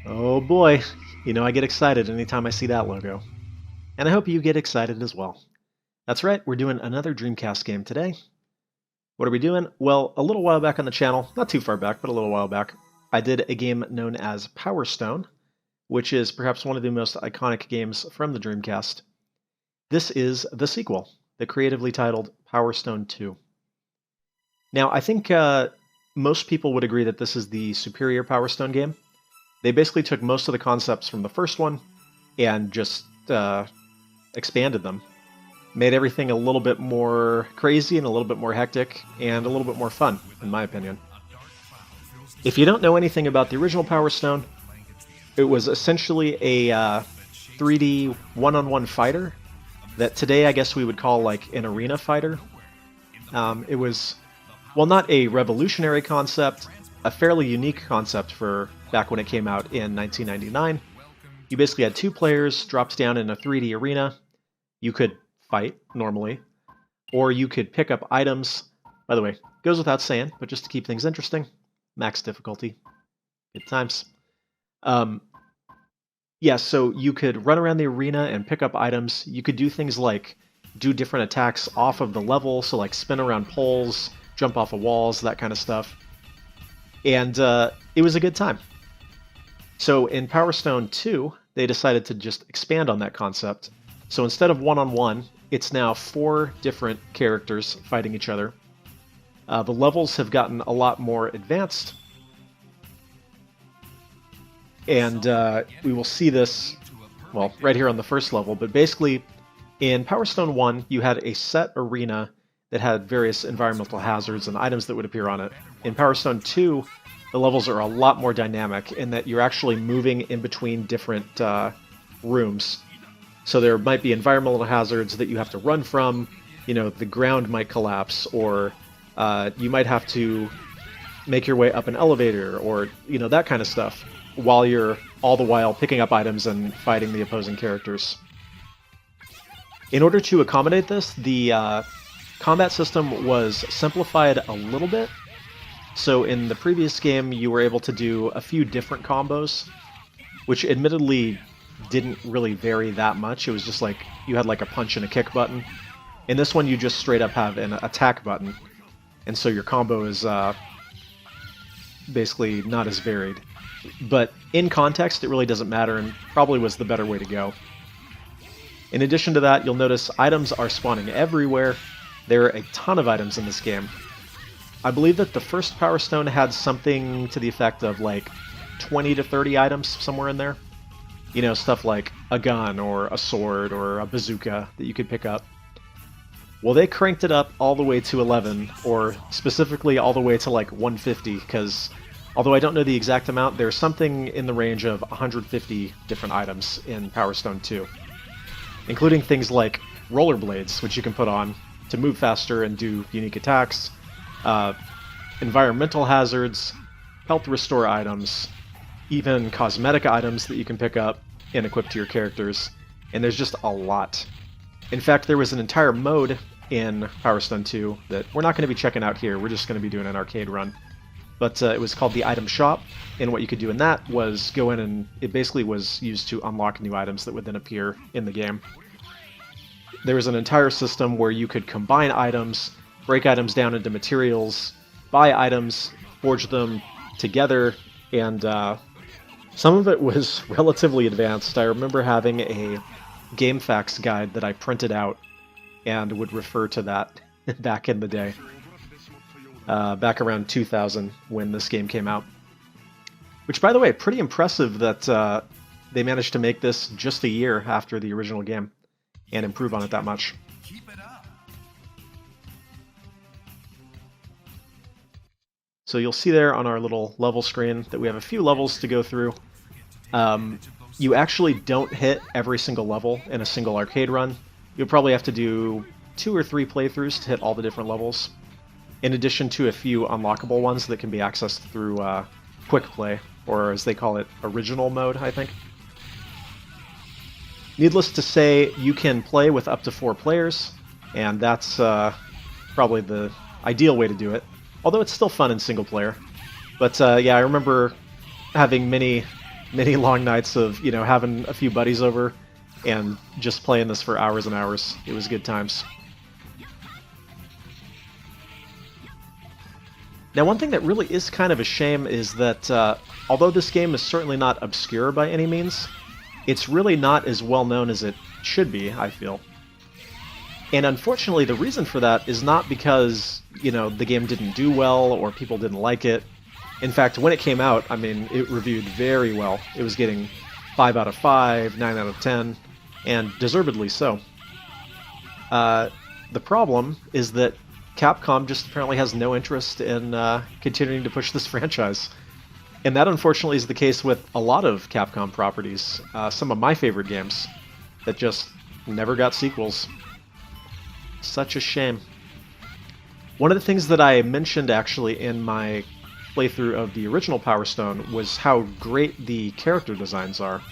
Oh boy, I get excited anytime I see that logo. And I hope you get excited as well. That's right, we're doing another Dreamcast game today. What are we doing? Well, a little while back on the channel, not too far back, but a little while back, I did a game known as Power Stone, which is perhaps one of the most iconic games from the Dreamcast. This is the sequel, the creatively titled Power Stone 2. Now, I think most people would agree that this is the superior Power Stone game. They basically took most of the concepts from the first one and just expanded them. Made everything a little bit more crazy and a little bit more hectic and a little bit more fun, in my opinion. If you don't know anything about the original Power Stone, it was essentially a 3D one-on-one fighter that today I guess we would call like an arena fighter. It was, well, not a revolutionary concept, a fairly unique concept for back when it came out in 1999. You basically had two players dropped down in a 3D arena. You could fight normally, or you could pick up items. By the way, goes without saying, but just to keep things interesting, max difficulty, good times. Yeah, so you could run around the arena and pick up items. You could do things like do different attacks off of the level, so like spin around poles, jump off of walls, that kind of stuff. And it was a good time. So in Power Stone 2, they decided to just expand on that concept. So instead of one-on-one, it's now 4 different characters fighting each other. The levels have gotten a lot more advanced. And we will see this, well, right here on the first level. But basically, in Power Stone 1, you had a set arena that had various environmental hazards and items that would appear on it. In Power Stone 2, the levels are a lot more dynamic in that you're actually moving in between different rooms. So there might be environmental hazards that you have to run from, the ground might collapse, or you might have to make your way up an elevator, or, that kind of stuff, while you're all the while picking up items and fighting the opposing characters. In order to accommodate this, the combat system was simplified a little bit. So in the previous game, you were able to do a few different combos, which admittedly didn't really vary that much. It was just like you had like a punch and a kick button. In this one, you just straight up have an attack button, and so your combo is basically not as varied. But in context, it really doesn't matter, and probably was the better way to go. In addition to that, you'll notice items are spawning everywhere. There are a ton of items in this game. I believe that the first Power Stone had something to the effect of like 20 to 30 items somewhere in there. Stuff like a gun or a sword or a bazooka that you could pick up. Well, they cranked it up all the way to 11, or specifically all the way to like 150, because although I don't know the exact amount, there's something in the range of 150 different items in Power Stone 2, including things like rollerblades, which you can put on to move faster and do unique attacks, environmental hazards, health restore items, even cosmetic items that you can pick up and equip to your characters, and there's just a lot. In fact, there was an entire mode in Power Stone 2 that we're not going to be checking out here, we're just going to be doing an arcade run. But it was called the Item Shop, and what you could do in that was go in and it basically was used to unlock new items that would then appear in the game. There was an entire system where you could combine items, break items down into materials, buy items, forge them together, and some of it was relatively advanced. I remember having a GameFAQs guide that I printed out and would refer to that back in the day. Back around 2000 when this game came out. Which, by the way, pretty impressive that they managed to make this just a year after the original game and improve on it that much. So you'll see there on our little level screen that we have a few levels to go through. You actually don't hit every single level in a single arcade run. You'll probably have to do 2 or 3 playthroughs to hit all the different levels, in addition to a few unlockable ones that can be accessed through Quick Play, or as they call it, Original Mode, I think. Needless to say, you can play with up to 4 players, and that's probably the ideal way to do it, although it's still fun in single player. But yeah, I remember having many many long nights of, having a few buddies over and just playing this for hours and hours. It was good times. Now, one thing that really is kind of a shame is that although this game is certainly not obscure by any means, it's really not as well known as it should be, I feel. And unfortunately, the reason for that is not because, the game didn't do well or people didn't like it. In fact, when it came out, I mean, it reviewed very well. It was getting 5 out of 5, 9 out of 10, and deservedly so. The problem is that Capcom just apparently has no interest in continuing to push this franchise. And that unfortunately is the case with a lot of Capcom properties. Some of my favorite games that just never got sequels. Such a shame. One of the things that I mentioned actually in my playthrough of the original Power Stone was how great the character designs are.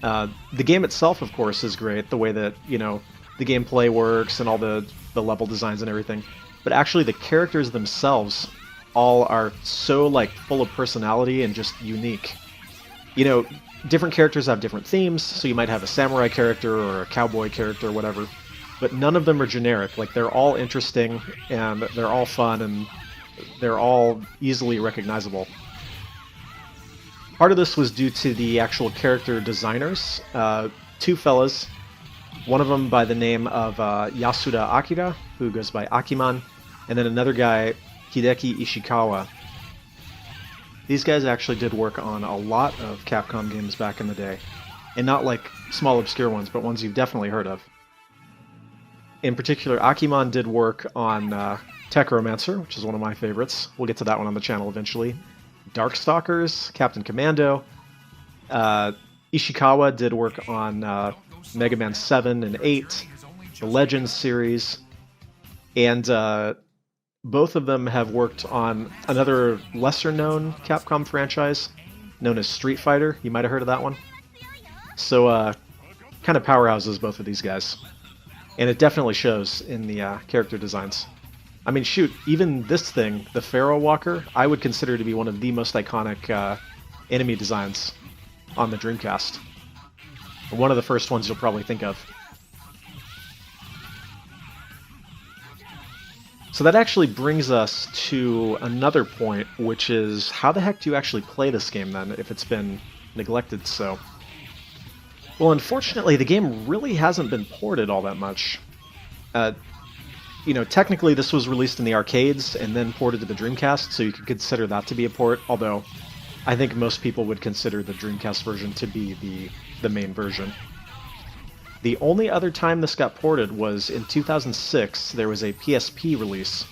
The game itself, of course, is great, the way that, the gameplay works and all the level designs and everything. But actually the characters themselves all are so, full of personality and just unique. Different characters have different themes, so you might have a samurai character or a cowboy character or whatever. But none of them are generic. They're all interesting, and they're all fun, and they're all easily recognizable. Part of this was due to the actual character designers. Two fellas, one of them by the name of Yasuda Akira, who goes by Akiman, and then another guy, Hideki Ishikawa. These guys actually did work on a lot of Capcom games back in the day. And not small obscure ones, but ones you've definitely heard of. In particular, Akiman did work on Techromancer, which is one of my favorites. We'll get to that one on the channel eventually. Darkstalkers, Captain Commando. Ishikawa did work on Mega Man 7 and 8, the Legends series, and both of them have worked on another lesser-known Capcom franchise known as Street Fighter. You might have heard of that one. So, kind of powerhouses, both of these guys. And it definitely shows in the character designs. I mean, shoot, even this thing, the Pharaoh Walker, I would consider to be one of the most iconic enemy designs on the Dreamcast. One of the first ones you'll probably think of. So that actually brings us to another point, which is how the heck do you actually play this game then, if it's been neglected so? Well, unfortunately, the game really hasn't been ported all that much. Technically this was released in the arcades and then ported to the Dreamcast, so you could consider that to be a port, although I think most people would consider the Dreamcast version to be the main version. The only other time this got ported was in 2006. There was a PSP release,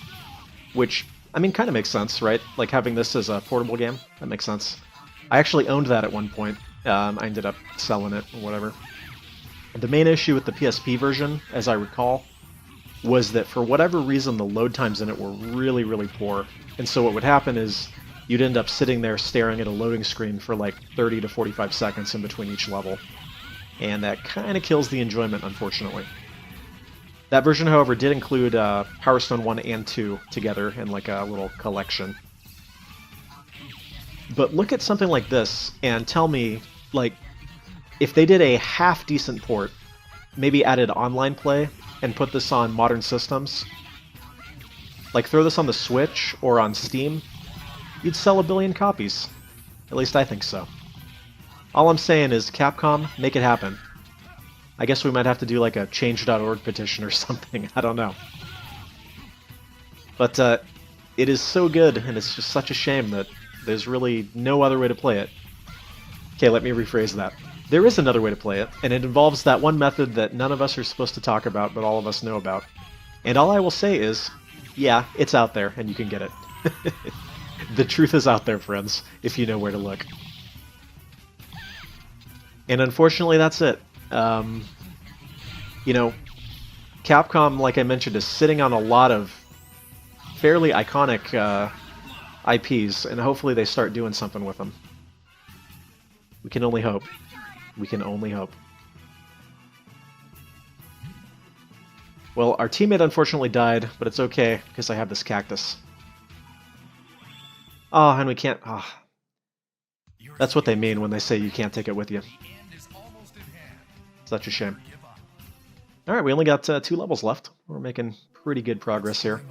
which, I mean, kind of makes sense, right? Having this as a portable game, that makes sense. I actually owned that at one point. I ended up selling it or whatever. The main issue with the PSP version, as I recall, was that for whatever reason the load times in it were really, really poor. And so what would happen is you'd end up sitting there staring at a loading screen for 30 to 45 seconds in between each level. And that kind of kills the enjoyment, unfortunately. That version, however, did include Power Stone 1 and 2 together in a little collection. But look at something like this and tell me, if they did a half-decent port, maybe added online play, and put this on modern systems, throw this on the Switch or on Steam, you'd sell 1 billion copies. At least I think so. All I'm saying is, Capcom, make it happen. I guess we might have to do a change.org petition or something, I don't know. But it is so good, and it's just such a shame that there's really no other way to play it. Okay, let me rephrase that. There is another way to play it, and it involves that one method that none of us are supposed to talk about, but all of us know about. And all I will say is, yeah, it's out there, and you can get it. The truth is out there, friends, if you know where to look. And unfortunately, that's it. Capcom, like I mentioned, is sitting on a lot of fairly iconic IPs, and hopefully they start doing something with them. We can only hope. We can only hope. Well, our teammate unfortunately died, but it's okay, because I have this cactus. Oh, and we can't... Oh. That's what they mean when they say you can't take it with you. Such a shame. Alright, we only got 2 levels left. We're making pretty good progress here.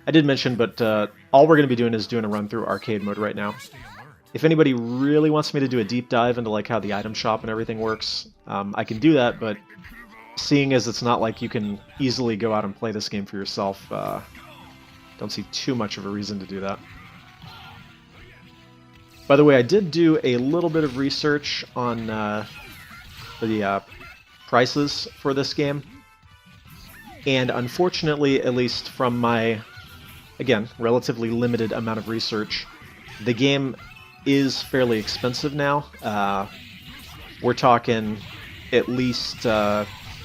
I did mention, but all we're going to be doing is doing a run through arcade mode right now. If anybody really wants me to do a deep dive into like how the item shop and everything works, I can do that, but seeing as it's not like you can easily go out and play this game for yourself, don't see too much of a reason to do that. By the way, I did do a little bit of research on the prices for this game, and unfortunately, at least from my, again, relatively limited amount of research, the game is fairly expensive now. We're talking at least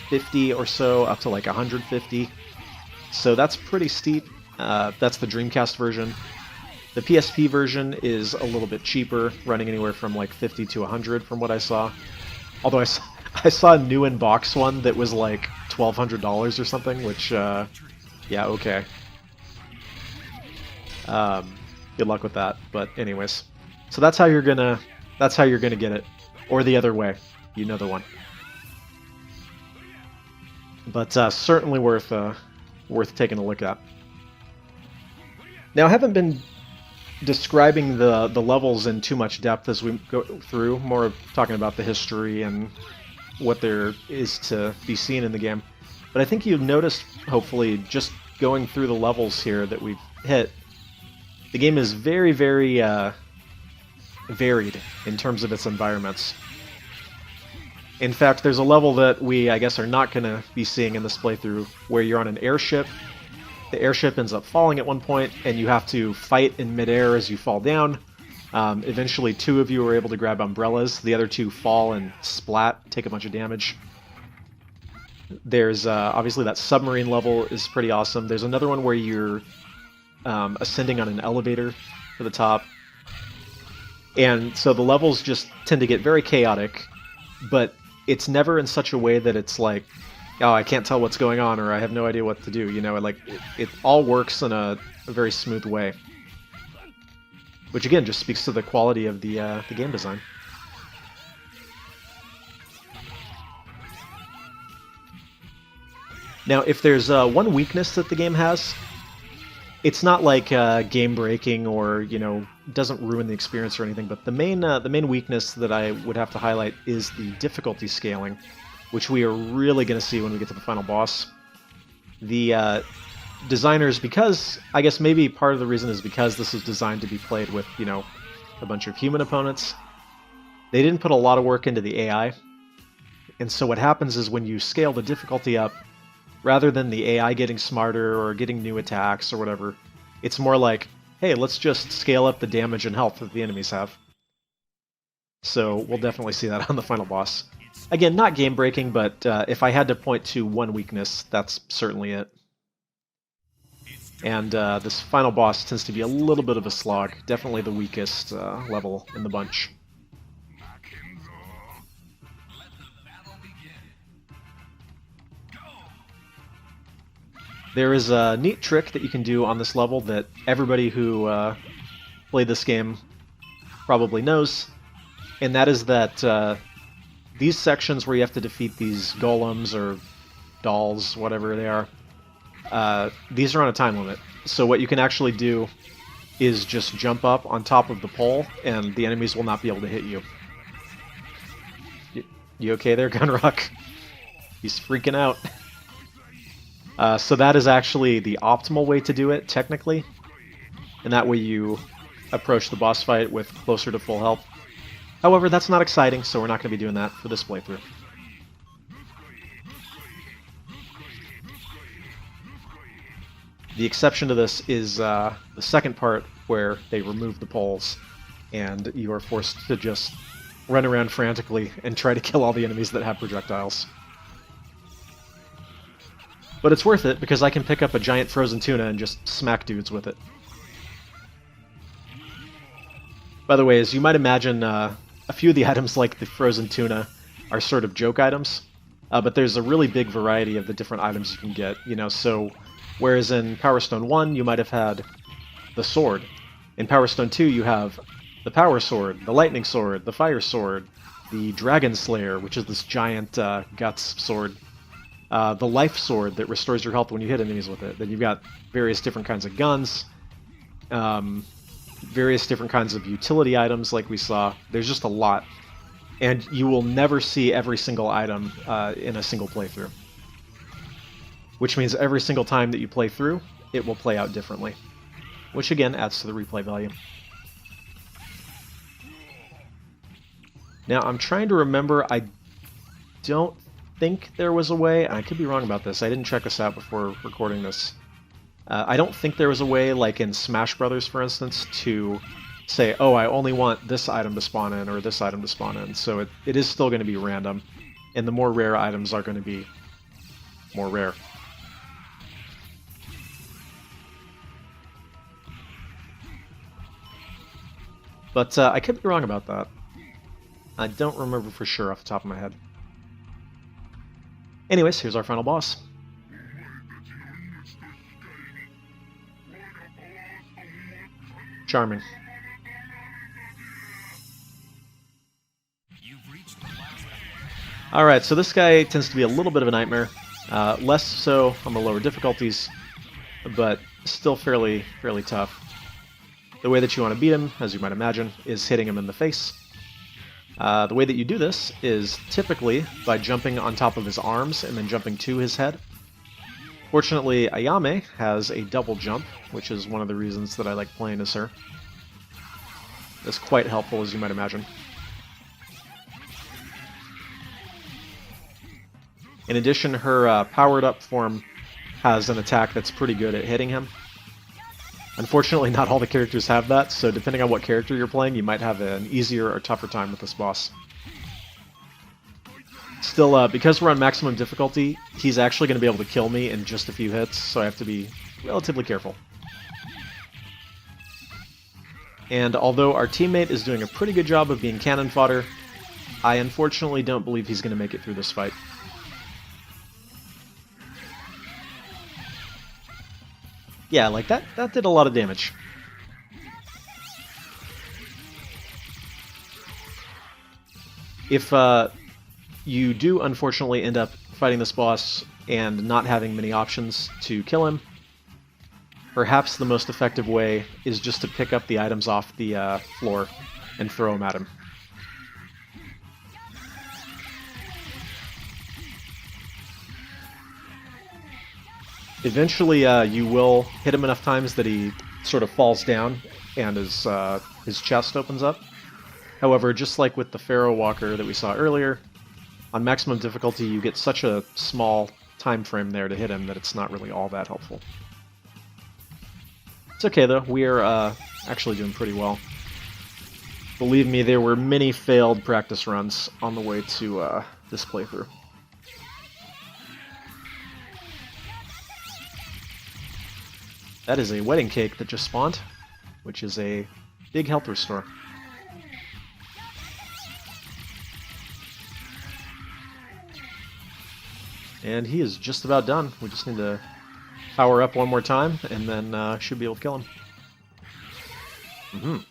50 or so, up to like 150. So that's pretty steep. That's the Dreamcast version. The PSP version is a little bit cheaper, running anywhere from like 50 to 100 from what I saw. Although I saw a new in-box one that was like $1,200 or something, which, yeah, okay. Good luck with that. But anyways, so that's how you're gonna get it, or the other way. You know the one. But certainly worth taking a look at. Now, I haven't been describing the levels in too much depth as we go through, more of talking about the history and what there is to be seen in the game. But I think you've noticed, hopefully, just going through the levels here that we've hit, the game is very, very varied in terms of its environments. In fact, there's a level that we, I guess, are not going to be seeing in this playthrough, where you're on an airship. The airship ends up falling at one point, and you have to fight in midair as you fall down. Eventually, 2 of you are able to grab umbrellas. The other 2 fall and splat, take a bunch of damage. There's obviously that submarine level is pretty awesome. There's another one where you're ascending on an elevator to the top. And so the levels just tend to get very chaotic, but it's never in such a way that it's like, oh, I can't tell what's going on, or I have no idea what to do. You know, like it all works in a very smooth way, which again just speaks to the quality of the game design. Now, if there's one weakness that the game has, it's not like game breaking or, you know, doesn't ruin the experience or anything. But the main weakness that I would have to highlight is the difficulty scaling, which we are really going to see when we get to the final boss. The designers, because I guess maybe part of the reason is because this is designed to be played with, you know, a bunch of human opponents, they didn't put a lot of work into the AI. And so what happens is when you scale the difficulty up, rather than the AI getting smarter or getting new attacks or whatever, it's more like, hey, let's just scale up the damage and health that the enemies have. So we'll definitely see that on the final boss. Again, not game-breaking, but if I had to point to one weakness, that's certainly it. And this final boss tends to be a little bit of a slog. Definitely the weakest level in the bunch. There is a neat trick that you can do on this level that everybody who played this game probably knows, and that is that these sections where you have to defeat these golems or dolls, whatever they are, these are on a time limit. So what you can actually do is just jump up on top of the pole, and the enemies will not be able to hit you. You okay there, Gunrock? He's freaking out. So that is actually the optimal way to do it, technically. And that way you approach the boss fight with closer to full health. However, that's not exciting, so we're not going to be doing that for this playthrough. The exception to this is the second part, where they remove the poles, and you are forced to just run around frantically and try to kill all the enemies that have projectiles. But it's worth it, because I can pick up a giant frozen tuna and just smack dudes with it. By the way, as you might imagine, a few of the items like the frozen tuna are sort of joke items, but there's a really big variety of the different items you can get, you know, so whereas in Power Stone 1 you might have had the sword, in Power Stone 2 you have the Power Sword, the Lightning Sword, the Fire Sword, the Dragon Slayer, which is this giant guts sword, the Life Sword that restores your health when you hit enemies with it. Then you've got various different kinds of guns, various different kinds of utility items like we saw. There's just a lot. And you will never see every single item in a single playthrough. Which means every single time that you play through, it will play out differently. Which again adds to the replay value. Now I'm trying to remember, I don't think there was a way, I could be wrong about this, I didn't check this out before recording this. I don't think there was a way, like in Smash Brothers, for instance, to say, oh, I only want this item to spawn in or this item to spawn in. So it is still going to be random, and the more rare items are going to be more rare. But I could be wrong about that. I don't remember for sure off the top of my head. Anyways, here's our final boss. Charming. Alright, so this guy tends to be a little bit of a nightmare. Less so on the lower difficulties, but still fairly tough. The way that you want to beat him, as you might imagine, is hitting him in the face. The way that you do this is typically by jumping on top of his arms and then jumping to his head. Fortunately, Ayame has a double jump, which is one of the reasons that I like playing as her. That's quite helpful, as you might imagine. In addition, her powered-up form has an attack that's pretty good at hitting him. Unfortunately, not all the characters have that, so depending on what character you're playing, you might have an easier or tougher time with this boss. Still, because we're on maximum difficulty, he's actually going to be able to kill me in just a few hits, so I have to be relatively careful. And although our teammate is doing a pretty good job of being cannon fodder, I unfortunately don't believe he's going to make it through this fight. Yeah, like that did a lot of damage. If you do unfortunately end up fighting this boss and not having many options to kill him, perhaps the most effective way is just to pick up the items off the floor and throw them at him. Eventually, you will hit him enough times that he sort of falls down and his chest opens up. However, just like with the Pharaoh Walker that we saw earlier, on maximum difficulty you get such a small time frame there to hit him that it's not really all that helpful. It's okay though, we are actually doing pretty well. Believe me, there were many failed practice runs on the way to this playthrough. That is a wedding cake that just spawned, which is a big health restore. And he is just about done. We just need to power up one more time, and then should be able to kill him.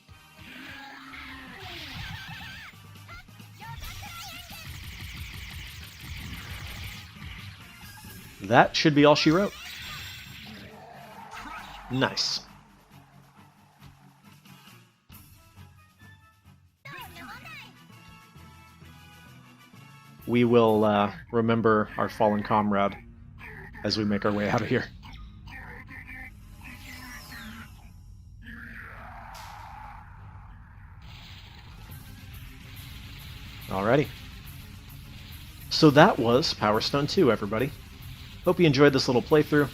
That should be all she wrote. Nice. We will remember our fallen comrade as we make our way out of here. Alrighty. So that was Power Stone 2, everybody. Hope you enjoyed this little playthrough.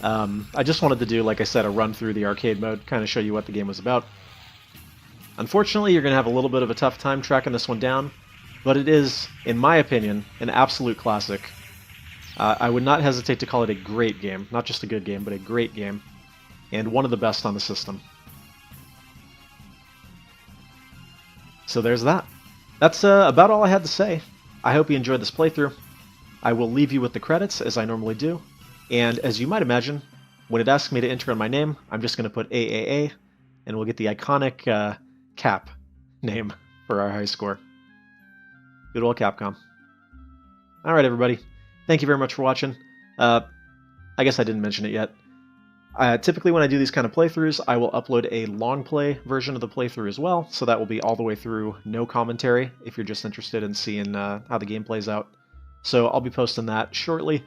I just wanted to do, like I said, a run through the arcade mode, kind of show you what the game was about. Unfortunately, you're going to have a little bit of a tough time tracking this one down, but it is, in my opinion, an absolute classic. I would not hesitate to call it a great game. Not just a good game, but a great game. And one of the best on the system. So there's that. That's about all I had to say. I hope you enjoyed this playthrough. I will leave you with the credits, as I normally do. And as you might imagine, when it asks me to enter in my name, I'm just going to put AAA, and we'll get the iconic Cap name for our high score. Good old Capcom. All right, everybody. Thank you very much for watching. I guess I didn't mention it yet. Typically, when I do these kind of playthroughs, I will upload a long play version of the playthrough as well, so that will be all the way through, no commentary, if you're just interested in seeing how the game plays out. So I'll be posting that shortly.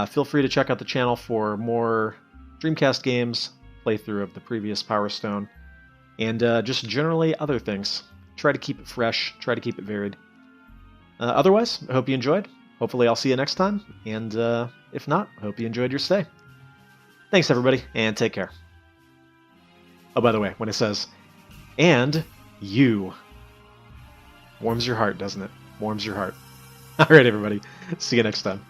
Feel free to check out the channel for more Dreamcast games, playthrough of the previous Power Stone, and just generally other things. Try to keep it fresh, try to keep it varied. Otherwise, I hope you enjoyed. Hopefully I'll see you next time, and if not, I hope you enjoyed your stay. Thanks, everybody, and take care. Oh, by the way, when it says, and you, warms your heart, doesn't it? Warms your heart. All right, everybody. See you next time.